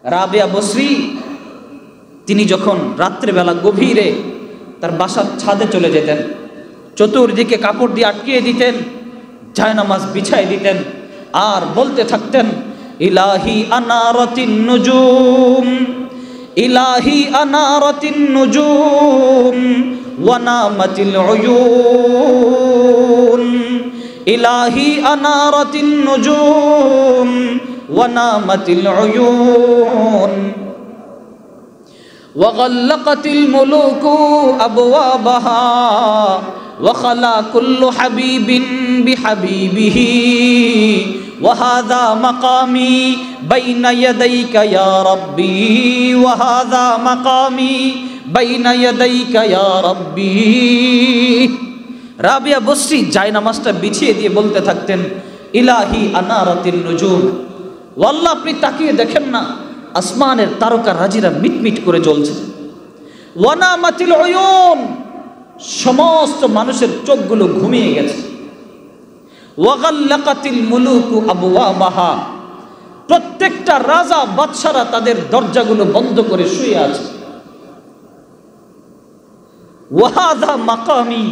রাবিয়া বসরি তিনি যখন রাত্রেবেলা গভীরে তার বাসার ছাদে চলে যেতেন, চতুর্দিকে কাপড় দিয়ে আটকিয়ে দিতেন, জায়নামাজ বিছাই দিতেন, আর বলতে থাকতেন, ইলাহি আনারাতিন নুজুম, ইলাহি আনারাতিন নুজুম ওয়া নামাতিল উয়ুন, ইলাহি আনারাতিন নুজুম ওয়া নামাতিল উয়ুন ওয়া গাল্লাকাতিল মুলুকু আবওয়াবাহা ওয়া খালা কুল্লু হাবিবিন বিহাবিবিহি ওয়া হাযা মাকামি বাইনা ইয়াদাইকা ইয়া রাব্বি ওয়া হাযা মাকামি বাইনা ইয়াদাইকা ইয়া রাব্বি। রাবিয়া বসরি জায়নামাজটা বিছিয়ে দিয়ে বলতে থাকতেন, ইলাহি আনারাতিন নুজুম, ও আল্লাহ আপনি তাকিয়ে দেখেন না, আসমানের তারকা রাজিরা মিটমিট করে জ্বলছে, ওয়া নামাতিল উয়ুন, সমস্ত মানুষের চোখগুলো ঘুমিয়ে গেছে, ওয়া গাল্লাকাতিল মুলুকু আবওয়াবাহা, প্রত্যেকটা রাজা বাদশারা তাদের দরজাগুলো বন্ধ করে শুয়ে আছে, ওয়া হাযা মাকামি,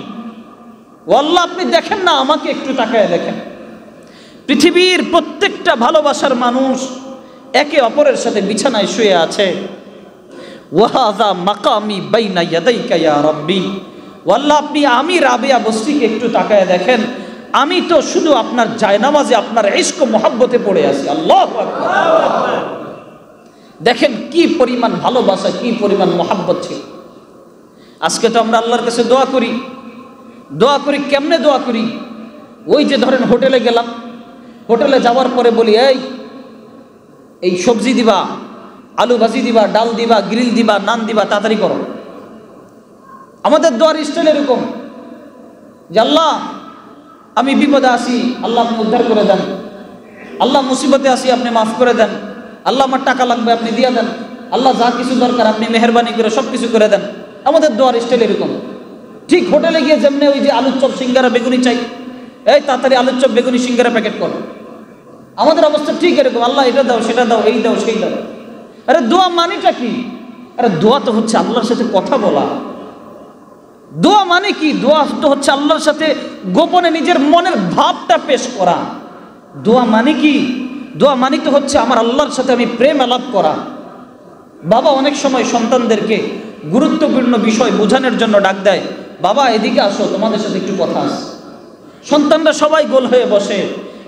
ও আল্লাহ আপনি দেখেন না, আমাকে একটু তাকায় দেখেন, পৃথিবীর প্রত্যেকটা ভালোবাসার মানুষ একে অপরের সাথে বিছানায় শুয়ে আছে, ওয়া হাযা মাকামি বাইনা ইয়াদাইকা ইয়া রাব্বি, ও আল্লাহ আপনি আমি রাবিয়া বসরিকে একটু তাকায় দেখেন, আমি তো শুধু আপনার জায়নামাজে আপনার ইশক ও মহব্বতে পড়ে আছি। আল্লাহু আকবার। দেখেন কি পরিমাণ ভালোবাসা, কি পরিমাণ মহব্বত ছিল। আজকে তো আমরা আল্লাহর কাছে দোয়া করি, দোয়া করি কেমনে দোয়া করি? ওই যে ধরেন হোটেলে গেলাম, হোটেলে যাওয়ার পরে বলি, এই সবজি দিবা, আলু ভাজি দিবা, ডাল দিবা, গ্রিল দিবা, নান দিবা, তাড়াতাড়ি করো। আমাদের দোয়ার স্টাইল এরকম যে আল্লাহ আমি বিপদে আসি, আল্লাহ আপনি উদ্ধার করে দেন, আল্লাহ মুসিবতে আসি আপনি মাফ করে দেন, আল্লাহ আমার টাকা লাগবে আপনি দিয়ে দেন, আল্লাহ যা কিছু দরকার আপনি মেহেরবানি করে সব কিছু করে দেন। আমাদের দোয়ার স্টাইল এরকম। ঠিক হোটেলে গিয়ে যেমনি ওই যে আলুর চপ সিঙ্গারা বেগুনি চাই, এই তাড়াতাড়ি আলুর চপ বেগুনি সিঙ্গারা প্যাকেট করো। আমাদের অবস্থা ঠিক এরকম, আল্লাহ এটা দাও, সেটা দাও, এই দাও, সেই দাও। আরে দোয়া মানেটা কি? আরে দোয়া তো হচ্ছে আল্লাহর সাথে কথা বলা। দোয়া মানে কি? দোয়া তো হচ্ছে আল্লাহর সাথে গোপনে নিজের মনের ভাবটা পেশ করা। দোয়া মানে কি? দোয়া মানে তো হচ্ছে আমার আল্লাহর সাথে আমি প্রেম আলাপ করা। বাবা অনেক সময় সন্তানদেরকে গুরুত্বপূর্ণ বিষয় বোঝানোর জন্য ডাক দেয়, বাবা এদিকে আসো, তোমাদের সাথে একটু কথা আছে। সন্তানরা সবাই গোল হয়ে বসে,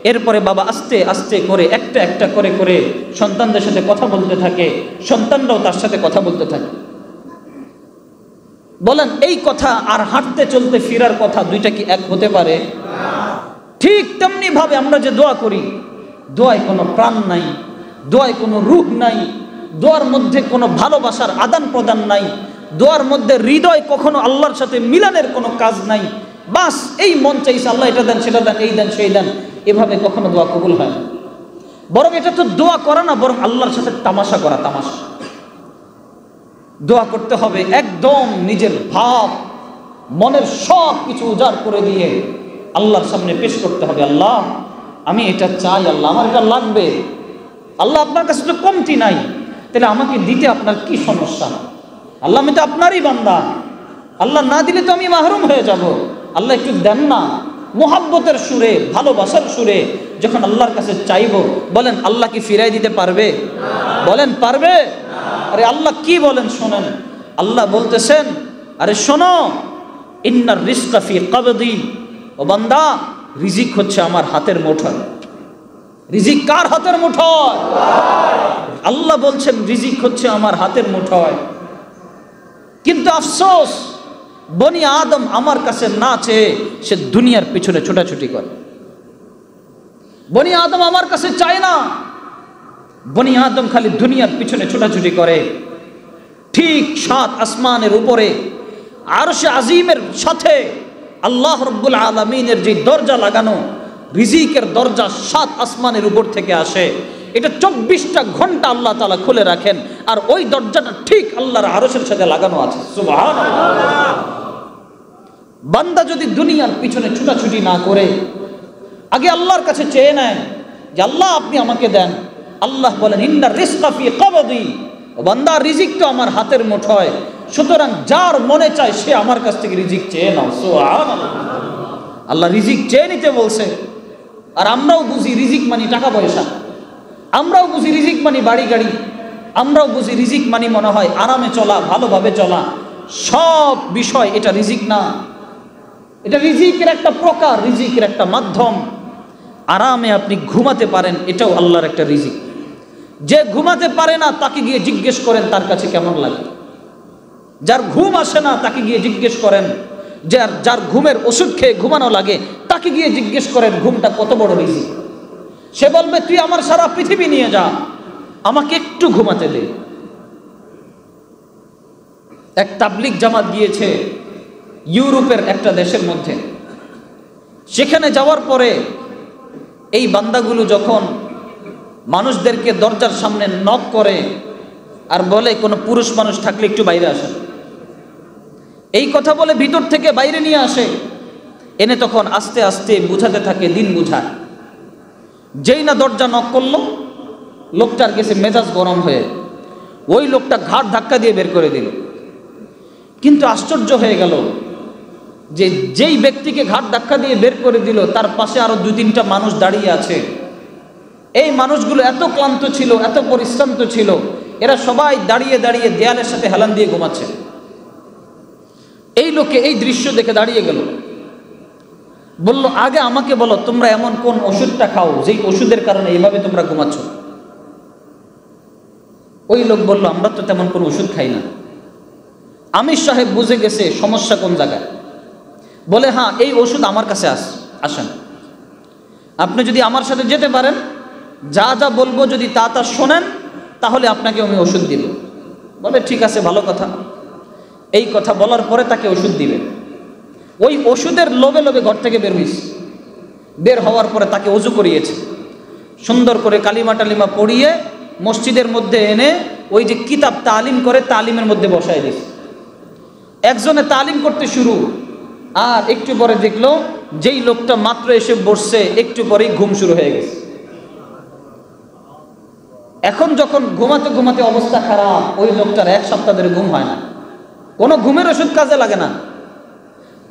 এরপরে বাবা আস্তে আস্তে করে একটা একটা করে করে সন্তানদের সাথে কথা বলতে থাকে, সন্তানরাও তার সাথে কথা বলতে থাকে। বলেন এই কথা আর হাঁটতে চলতে ফিরার কথা দুইটা কি এক হতে পারে? ঠিক তেমনি ভাবে আমরা যে দোয়া করি, দোয়ায় কোনো প্রাণ নাই, দোয়ায় কোনো রূহ নাই, দোয়ার মধ্যে কোনো ভালোবাসার আদান প্রদান নাই, দোয়ার মধ্যে হৃদয় কখনো আল্লাহর সাথে মিলানের কোনো কাজ নাই। বাস এই মন চাইছে আল্লাহ এটা দেন, সেটা দেন, এই দেন, সেই দেন, এভাবে কখনো দোয়া কবুল হয় না। বরং এটা তো দোয়া করা না, বরং আল্লাহর সাথে তামাশা করা, তামাশা। দোয়া করতে হবে একদম নিজের ভাব, মনের সব কিছু উজাড় করে দিয়ে আল্লাহর সামনে পেশ করতে হবে, আল্লাহ আমি এটা চাই, আল্লাহ আমার এটা লাগবে, আল্লাহ আপনার কাছে তো কমতি নাই, তাহলে আমাকে দিতে আপনার কি সমস্যা? আল্লাহ আমি তো আপনারই বান্দা, আল্লাহ না দিলে তো আমি মাহরুম হয়ে যাব, আল্লাহ একটু দেন না। মোহাব্বতের সুরে, ভালোবাসার সুরে যখন আল্লাহর কাছে চাইব, বলেন আল্লাহ কি ফিরাই দিতে পারবে? বলেন পারবে? আরে আল্লাহ কি বলেন শোনেন, আল্লাহ বলতেছেন, আরে শোনো, ইন্নার রিজকা ফি কবদি, ও বান্দা রিজিক হচ্ছে আমার হাতের মুঠোয়। রিজিক কার হাতের মুঠোয়? আল্লাহ বলছেন রিজিক হচ্ছে আমার হাতের মুঠোয়। কিন্তু আফসোস, বনি আদম আমার কাছে না চেয়ে সে দুনিয়ার পিছনে ছোটাছুটি করে। বনি আদম আমার কাছে চায় না, বনি আদম খালি দুনিয়ার পিছনে ছোটাছুটি করে। ঠিক 7 আসমানের উপরে আরশে আজিমের সাথে আল্লাহ রাব্বুল আলামিনের যে দরজা লাগানো, রিজিকের দরজা 7 আসমানের উপর থেকে আসে। এটা 24টা ঘন্টা আল্লাহ তাআলা খুলে রাখেন, আর ওই দরজাটা ঠিক আল্লাহর আরশের সাথে লাগানো আছে। সুবহানাল্লাহ। বান্দা যদি দুনিয়ার পিছনে ছুটাছুটি না করে আগে আল্লাহর কাছে চেয়ে নেয় যে আল্লাহ আপনি আমাকে দেন, আল্লাহ বলেন ইন্নার রিজকা ফি কবদি, বান্দা রিজিক তো আমার হাতের মুঠোয়, সুতরাং যার মনে চায় সে আমার কাছ থেকে রিজিক চেয়ে নাও। সুবহানাল্লাহ, আল্লাহ রিজিক চেয়ে নিতে বলছে। আর আমরাও বুঝি রিজিক মানে টাকা পয়সা, আমরাও বুঝি রিজিক মানে বাড়ি গাড়ি, আমরাও বুঝি রিজিক মানে মনে হয় আরামে চলা, ভালোভাবে চলা। সব বিষয় এটা রিজিক না, এটা রিজিকের একটা প্রকার, রিজিকের একটা মাধ্যম। আরামে আপনি ঘুমাতে পারেন, এটাও আল্লাহর একটা রিজিক। যে ঘুমাতে পারে না তাকে গিয়ে জিজ্ঞেস করেন তার কাছে কেমন লাগে। যার ঘুম আসে না তাকে গিয়ে জিজ্ঞেস করেন, যার ঘুমের ওষুধ খেয়ে ঘুমানো লাগে তাকে গিয়ে জিজ্ঞেস করেন ঘুমটা কত বড় রিজিক। সে বলবে তুই আমার সারা পৃথিবী নিয়ে যা, আমাকে একটু ঘুমাতে দে। এক তাবলিগ জামাত গিয়েছে ইউরোপের একটা দেশের মধ্যে। সেখানে যাওয়ার পরে এই বান্দাগুলো যখন মানুষদেরকে দরজার সামনে নক করে আর বলে কোনো পুরুষ মানুষ থাকলে একটু বাইরে আসেন, এই কথা বলে ভিতর থেকে বাইরে নিয়ে আসে, এনে তখন আস্তে আস্তে বুঝাতে থাকে, দিন বুঝায়। যেই না দরজা নক করলো, লোকটার গেছে মেজাজ গরম হয়ে, ওই লোকটা ঘাট ধাক্কা দিয়ে বের করে দিল। কিন্তু আশ্চর্য হয়ে গেল যে যেই ব্যক্তিকে ঘাট ধাক্কা দিয়ে বের করে দিল তার পাশে আরো 2-3টা মানুষ দাঁড়িয়ে আছে। এই মানুষগুলো এত ক্লান্ত ছিল, এত পরিশ্রান্ত ছিল, এরা সবাই দাঁড়িয়ে দাঁড়িয়ে দেয়ালের সাথে হেলান দিয়ে ঘুমাচ্ছে। এই লোকে এই দৃশ্য দেখে দাঁড়িয়ে গেল, বলল আগে আমাকে বলো তোমরা এমন কোন ওষুধটা খাও যেই ওষুধের কারণে এভাবে তোমরা ঘুমাচ্ছ। ওই লোক বলল আমরা তো তেমন কোনো ওষুধ খাই না। আমির সাহেব বুঝে গেছে সমস্যা কোন জায়গায়, বলে হ্যাঁ এই ওষুধ আমার কাছে আসেন, আপনি যদি আমার সাথে যেতে পারেন, যা যা বলবো যদি তা তা শোনেন, তাহলে আপনাকে আমি ওষুধ দিব। বলে ঠিক আছে, ভালো কথা। এই কথা বলার পরে তাকে ওষুধ দিবে। ওই ওষুধের লোভে লোভে ঘর থেকে বের হইছে। বের হওয়ার পরে তাকে ওযু করিয়েছে, সুন্দর করে কালিমা টালিমা পড়িয়ে মসজিদের মধ্যে এনে ওই যে কিতাব তালিম করে তালিমের মধ্যে বসায় দিয়েছে। একজনে তালিম করতে শুরু, আর একটু পরে দেখলো যেই লোকটা মাত্র এসে বসছে একটু পরেই ঘুম শুরু হয়ে গেছে। এখন যখন ঘুমাতে ঘুমাতে অবস্থা খারাপ, ওই লোকটার 1 সপ্তাহ ধরে ঘুম হয় না, কোনো ঘুমের ওষুধ কাজে লাগে না।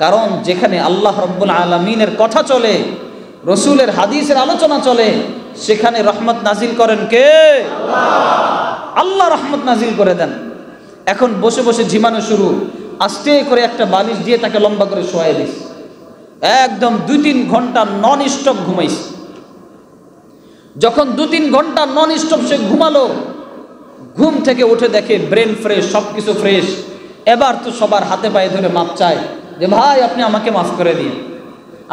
কারণ যেখানে আল্লাহ রব্বুল আলামিনের কথা চলে, রসুলের হাদিসের আলোচনা চলে, সেখানে রহমত নাজিল করেন কে? আল্লাহ রহমত নাজিল করে দেন। এখন বসে বসে ঝিমানো শুরু, আস্তে করে একটা বালিশ দিয়ে তাকে লম্বা করে শোয়াই দিস, একদম 2-3 ঘন্টা নন স্টপ ঘুমাইস। যখন 2-3 ঘন্টা নন স্টপ সে ঘুমালো, ঘুম থেকে উঠে দেখে ব্রেন ফ্রেশ, সবকিছু ফ্রেশ। এবার তো সবার হাতে পায়ে ধরে মাপ চায় যে ভাই আপনি আমাকে মাফ করে দিন,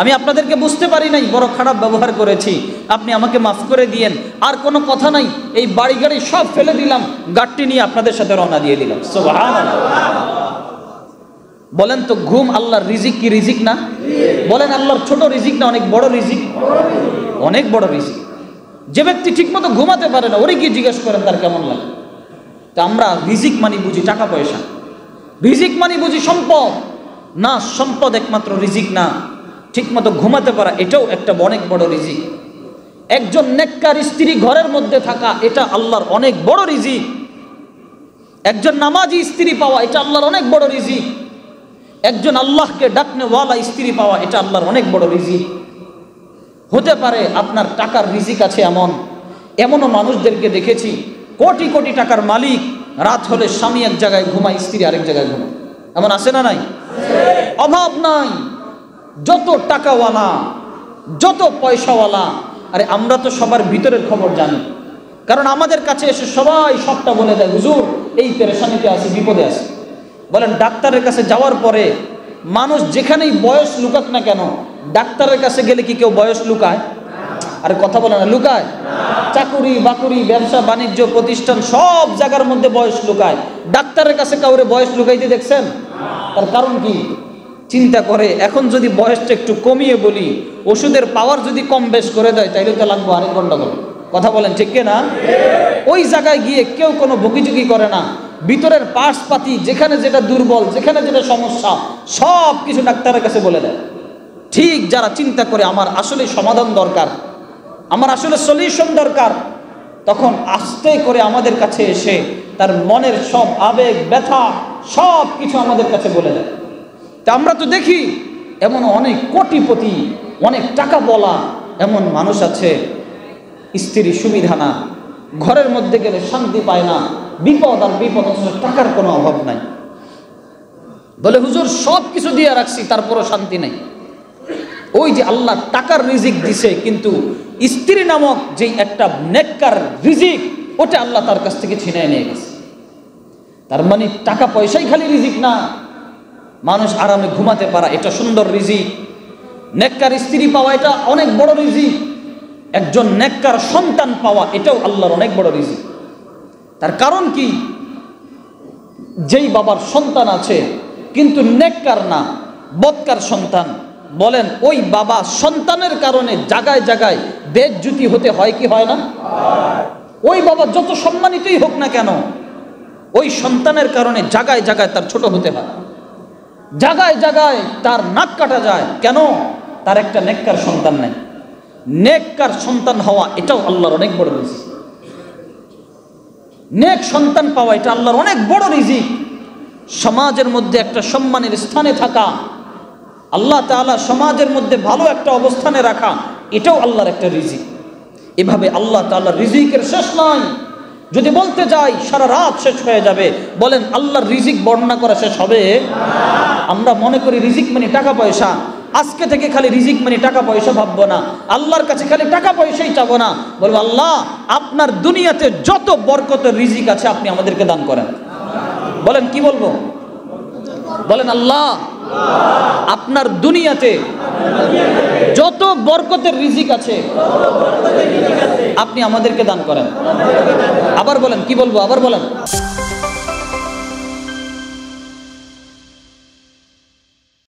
আমি আপনাদেরকে বুঝতে পারি নাই, বড় খারাপ ব্যবহার করেছি, আপনি আমাকে মাফ করে দিয়েন। আর কোনো কথা নাই, এই বাড়ি গাড়ি সব ফেলে দিলাম, গাড়িটি নিয়ে আপনাদের সাথে রওনা দিয়ে দিলাম। সুবহানাল্লাহ। বলেন তো ঘুম আল্লাহর রিজিক কি রিজিক না? বলেন আল্লাহর ছোট রিজিক না অনেক বড় রিজিক? অনেক বড় রিজিক। যে ব্যক্তি ঠিকমতো ঘুমাতে পারে না ওরে গিয়ে জিজ্ঞেস করেন তার কেমন লাগে। তা আমরা রিজিক মানি বুঝি টাকা পয়সা, রিজিক মানি বুঝি সম্পদ না, সম্পদ একমাত্র রিজিক না। ঠিকমতো ঘুমাতে পারা এটাও একটা অনেক বড় রিজিক। একজন নেককার স্ত্রী ঘরের মধ্যে থাকা এটা আল্লাহর অনেক বড় রিজিক। একজন নামাজি স্ত্রী পাওয়া এটা আল্লাহর অনেক বড় রিজিক। একজন আল্লাহকে ডাকনেওয়ালা স্ত্রী পাওয়া এটা আল্লাহর অনেক বড় রিজিক। হতে পারে আপনার টাকার রিজিক আছে, এমনও মানুষদেরকে দেখেছি কোটি কোটি টাকার মালিক, রাত হলে স্বামী এক জায়গায় ঘুমায়, স্ত্রী আরেক জায়গায় ঘুমায়। এমন আছে না নাই? অভাব নাই। যত টাকাওয়ালা, যত পয়সাওয়ালা, আরে আমরা তো সবার ভিতরের খবর জানি, কারণ আমাদের কাছে এসে সবাই সবটা বলে দেয়, হুজুর এই পেরেশানিতে আছি, বিপদে আছি। বলেন ডাক্তারের কাছে যাওয়ার পরে মানুষ যেখানেই বয়স লুকাক না কেন, ডাক্তারের কাছে গেলে কি কেউ বয়স লুকায়? আরে কথা বলে না, লুকায়? চাকুরি বাকুরি, ব্যবসা বাণিজ্য প্রতিষ্ঠান সব জায়গার মধ্যে বয়স লুকায়। ডাক্তারের কাছে কাউরে বয়স লুকাইতে দেখছেন? তার কারণ কি? চিন্তা করে এখন যদি বয়সটা একটু কমিয়ে বলি, ওষুধের পাওয়ার যদি কম বেশ করে দেয়, তাইলে তো লাগবো আরেক ঘন্টা করে। কথা বলেন ঠিক না? ওই জায়গায় গিয়ে কেউ কোনো বকিঝুঁকি করে না। ভিতরের পার্টস পাতি যেখানে যেটা দুর্বল, যেখানে যেটা সমস্যা, সব কিছু ডাক্তারের কাছে বলে দেয়। ঠিক যারা চিন্তা করে আমার আসলে সমাধান দরকার, আমার আসলে সলিউশন দরকার, তখন আস্তে করে আমাদের কাছে এসে তার মনের সব আবেগ ব্যথা সব কিছু আমাদের কাছে বলে দেয়। তা আমরা তো দেখি এমন অনেক কোটিপতি, অনেক টাকা বলা এমন মানুষ আছে, স্ত্রী সুবিধা না, ঘরের মধ্যে গেলে শান্তি পায় না, বিপদ আর বিপদ, টাকার কোনো অভাব নাই। বলে হুজুর সব কিছু দিয়ে রাখছি তারপরও শান্তি নাই। ওই যে আল্লাহ টাকার রিজিক দিছে, কিন্তু স্ত্রী নামক যেই একটা নেককার রিজিক ওটা আল্লাহ তার কাছ থেকে ছিনিয়ে নিয়ে গেছে। তার মানে টাকা পয়সাই খালি রিজিক না, মানুষ আরামে ঘুমাতে পারা এটা সুন্দর রিজিক, নেককার স্ত্রী পাওয়া এটা অনেক বড় রিজিক, একজন নেককার সন্তান পাওয়া এটাও আল্লাহর অনেক বড় রিজিক। তার কারণ কি? যেই বাবার সন্তান আছে কিন্তু নেককার না, বদকার সন্তান, বলেন ওই বাবা সন্তানের কারণে জায়গায় জায়গায় বেজ্জতি হতে হয় কি হয় না? ওই বাবা যত সম্মানিতই হোক না কেন, ওই সন্তানের কারণে জায়গায় জায়গায় তার ছোট হতে হয়, জায়গায় জায়গায় তার নাক কাটা যায়। কেন? তার একটা নেককার সন্তান নাই। নেককার সন্তান হওয়া এটাও আল্লাহর অনেক বড় রিজিক। নেক সন্তান পাওয়া এটা আল্লাহর অনেক বড় রিজিক। সমাজের মধ্যে একটা সম্মানের স্থানে থাকা, আল্লাহ তাআলা সমাজের মধ্যে ভালো একটা অবস্থানে রাখা, এটাও আল্লাহর একটা রিজিক। এভাবে আল্লাহ তাআলার রিজিকের শেষ নাই। যদি বলতে যাই সারা রাত শেষ হয়ে যাবে। বলেন আল্লাহর রিজিক বর্ণনা করা শেষ হবে? আমরা মনে করি রিজিক মানে টাকা পয়সা। আজকে থেকে খালি রিজিক মানে টাকা পয়সা ভাববো না, আল্লাহর কাছে খালি টাকা পয়সাই চাবো না, বলবো আল্লাহ আপনার দুনিয়াতে যত বরকতের রিজিক আছে আপনি আমাদেরকে দান করেন। বলেন কি বলবো? বলেন আল্লাহ আপনার দুনিয়াতে যত বরকতের রিজিক আছে আপনি আমাদেরকে দান করেন। আবার বলেন কি বলবো? আবার বলেন।